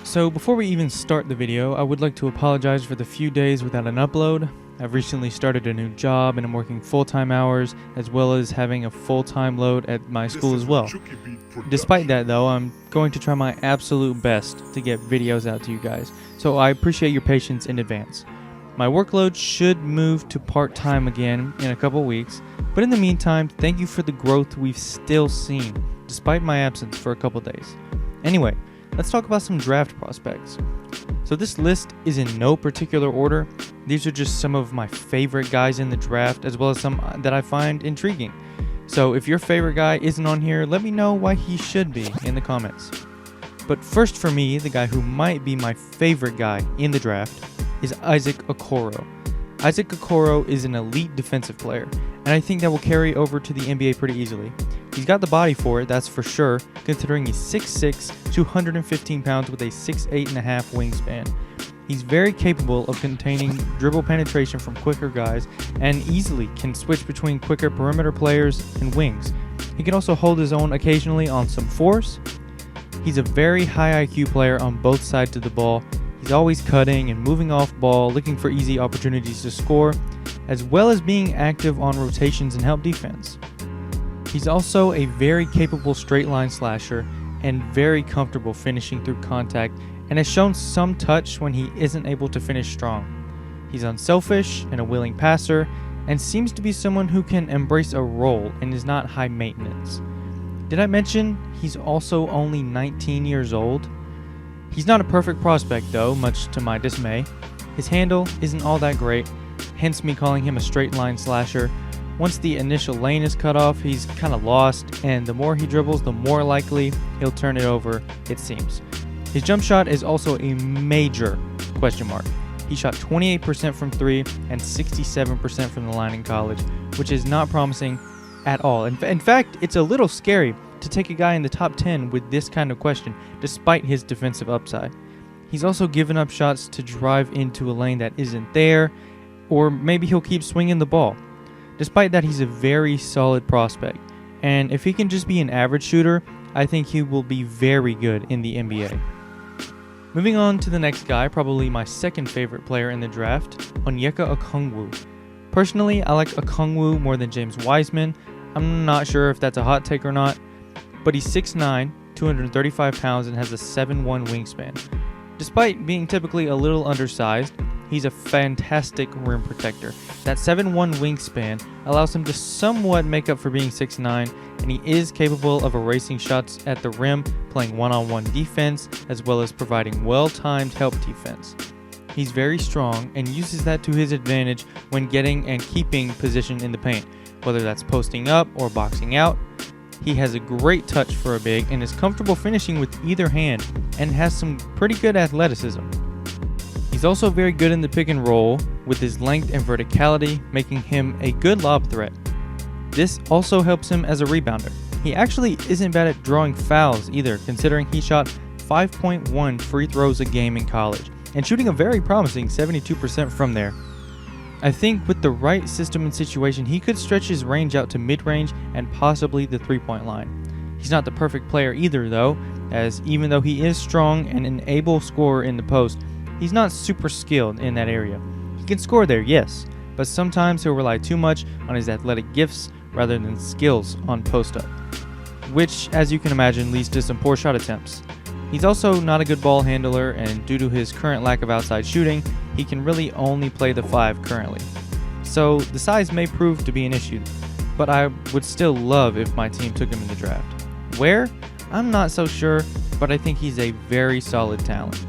So before we even start the video, I would like to apologize for the few days without an upload. I've recently started a new job and I'm working full-time hours as well as having a full-time load at my school as well. Despite that though, I'm going to try my absolute best to get videos out to you guys, so I appreciate your patience in advance. My workload should move to part-time again in a couple weeks, but in the meantime, thank you for the growth we've still seen, despite my absence for a couple days. Anyway, let's talk about some draft prospects. So this list is in no particular order. These are just some of my favorite guys in the draft, as well as some that I find intriguing. So if your favorite guy isn't on here, let me know why he should be in the comments. But first for me, the guy who might be my favorite guy in the draft is Isaac Okoro. Isaac Okoro is an elite defensive player, and I think that will carry over to the NBA pretty easily. He's got the body for it, that's for sure, considering he's 6'6", 215 pounds with a 6'8.5" wingspan. He's very capable of containing dribble penetration from quicker guys and easily can switch between quicker perimeter players and wings. He can also hold his own occasionally on some force. He's a very high IQ player on both sides of the ball. He's always cutting and moving off ball, looking for easy opportunities to score, as well as being active on rotations and help defense. He's also a very capable straight line slasher and very comfortable finishing through contact, and has shown some touch when he isn't able to finish strong. He's unselfish and a willing passer, and seems to be someone who can embrace a role and is not high maintenance. Did I mention he's also only 19 years old? He's not a perfect prospect though, much to my dismay. His handle isn't all that great, hence me calling him a straight line slasher. Once the initial lane is cut off, he's kind of lost, and the more he dribbles, the more likely he'll turn it over, it seems. His jump shot is also a major question mark. He shot 28% from 3 and 67% from the line in college, which is not promising at all. In fact, it's a little scary to take a guy in the top 10 with this kind of question, despite his defensive upside. He's also given up shots to drive into a lane that isn't there, or maybe he'll keep swinging the ball. Despite that, he's a very solid prospect, and if he can just be an average shooter, I think he will be very good in the NBA. Moving on to the next guy, probably my second favorite player in the draft, Onyeka Ogwumike. Personally, I like Okongwu more than James Wiseman. I'm not sure if that's a hot take or not, but he's 6'9", 235 pounds and has a 7'1" wingspan. Despite being typically a little undersized, he's a fantastic rim protector. That 7'1" wingspan allows him to somewhat make up for being 6'9", and he is capable of erasing shots at the rim, playing one-on-one defense, as well as providing well-timed help defense. He's very strong and uses that to his advantage when getting and keeping position in the paint, whether that's posting up or boxing out. He has a great touch for a big and is comfortable finishing with either hand and has some pretty good athleticism. He's also very good in the pick and roll with his length and verticality, making him a good lob threat. This also helps him as a rebounder. He actually isn't bad at drawing fouls either, considering he shot 5.1 free throws a game in college and shooting a very promising 72% from there. I think with the right system and situation, he could stretch his range out to mid-range and possibly the three-point line. He's not the perfect player either though, as even though he is strong and an able scorer in the post, he's not super skilled in that area. He can score there, yes, but sometimes he'll rely too much on his athletic gifts rather than skills on post-up, which, as you can imagine, leads to some poor shot attempts. He's also not a good ball handler, and due to his current lack of outside shooting, he can really only play the 5 currently. So the size may prove to be an issue, but I would still love if my team took him in the draft. Where? I'm not so sure, but I think he's a very solid talent.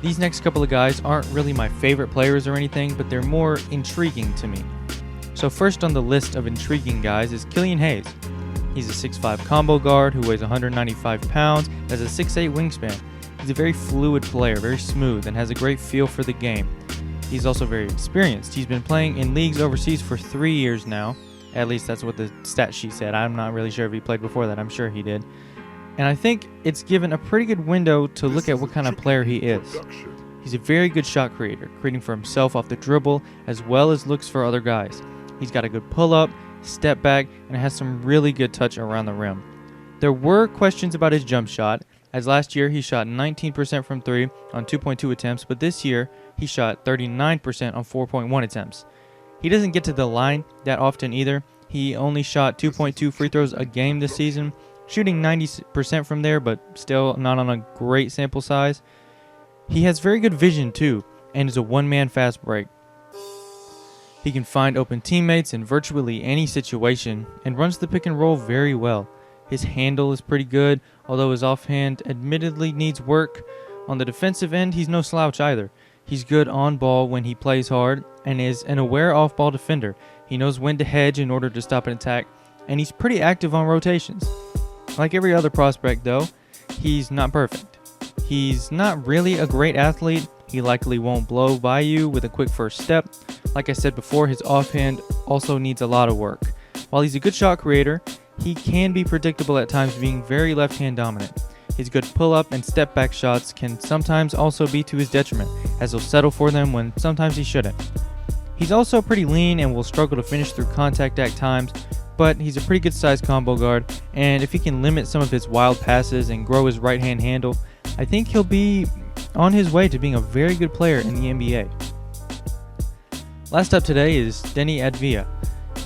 These next couple of guys aren't really my favorite players or anything, but they're more intriguing to me. So first on the list of intriguing guys is Killian Hayes. He's a 6'5" combo guard who weighs 195 pounds, has a 6'8" wingspan. He's a very fluid player, very smooth, and has a great feel for the game. He's also very experienced. He's been playing in leagues overseas for 3 years now. At least that's what the stat sheet said. I'm not really sure if he played before that. I'm sure he did. And I think it's given a pretty good window to look at what kind of player he is. He's a very good shot creator, creating for himself off the dribble as well as looks for other guys. He's got a good pull-up, step back, and has some really good touch around the rim. There were questions about his jump shot, as last year he shot 19% from 3 on 2.2 attempts, but this year he shot 39% on 4.1 attempts. He doesn't get to the line that often either. He only shot 2.2 free throws a game this season, shooting 90% from there, but still not on a great sample size. He has very good vision too, and is a one-man fast break. He can find open teammates in virtually any situation and runs the pick and roll very well. His handle is pretty good, although his offhand admittedly needs work. On the defensive end, he's no slouch either. He's good on ball when he plays hard and is an aware off-ball defender. He knows when to hedge in order to stop an attack, and he's pretty active on rotations. Like every other prospect though, he's not perfect. He's not really a great athlete. He likely won't blow by you with a quick first step. Like I said before, his offhand also needs a lot of work. While he's a good shot creator, he can be predictable at times, being very left-hand dominant. His good pull-up and step-back shots can sometimes also be to his detriment, as he'll settle for them when sometimes he shouldn't. He's also pretty lean and will struggle to finish through contact at times, but he's a pretty good sized combo guard, and if he can limit some of his wild passes and grow his right-hand handle, I think he'll be on his way to being a very good player in the NBA. Last up today is Denny Advia.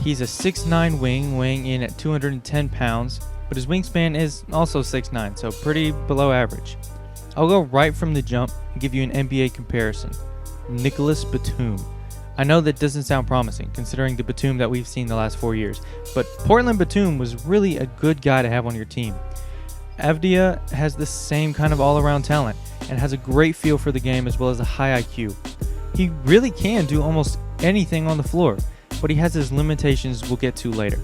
He's a 6'9" wing, weighing in at 210 pounds, but his wingspan is also 6'9", so pretty below average. I'll go right from the jump and give you an NBA comparison. Nicholas Batum. I know that doesn't sound promising, considering the Batum that we've seen the last 4 years, but Portland Batum was really a good guy to have on your team. Advia has the same kind of all-around talent, and has a great feel for the game as well as a high IQ. He really can do almost anything on the floor, but he has his limitations we'll get to later.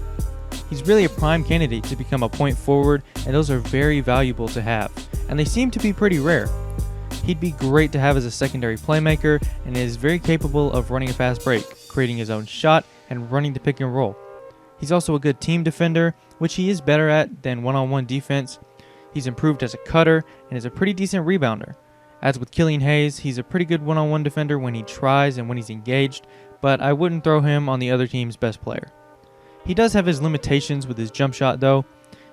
He's really a prime candidate to become a point forward, and those are very valuable to have, and they seem to be pretty rare. He'd be great to have as a secondary playmaker, and is very capable of running a fast break, creating his own shot, and running the pick and roll. He's also a good team defender, which he is better at than one-on-one defense. He's improved as a cutter, and is a pretty decent rebounder. As with Killian Hayes, he's a pretty good one-on-one defender when he tries and when he's engaged, but I wouldn't throw him on the other team's best player. He does have his limitations with his jump shot though.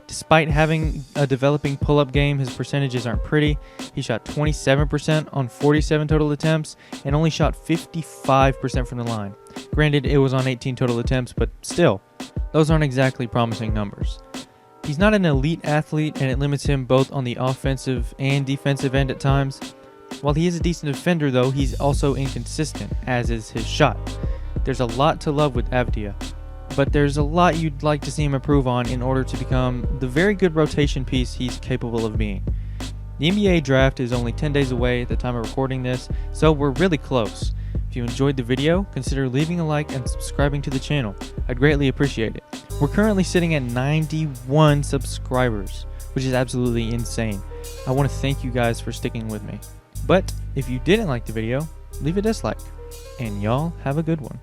Despite having a developing pull-up game, his percentages aren't pretty. He shot 27% on 47 total attempts and only shot 55% from the line. Granted, it was on 18 total attempts, but still, those aren't exactly promising numbers. He's not an elite athlete, and it limits him both on the offensive and defensive end at times. While he is a decent defender though, he's also inconsistent, as is his shot. There's a lot to love with Advia, but there's a lot you'd like to see him improve on in order to become the very good rotation piece he's capable of being. The NBA draft is only 10 days away at the time of recording this, so we're really close. If you enjoyed the video, consider leaving a like and subscribing to the channel. I'd greatly appreciate it. We're currently sitting at 91 subscribers, which is absolutely insane. I want to thank you guys for sticking with me. But if you didn't like the video, leave a dislike, and y'all have a good one.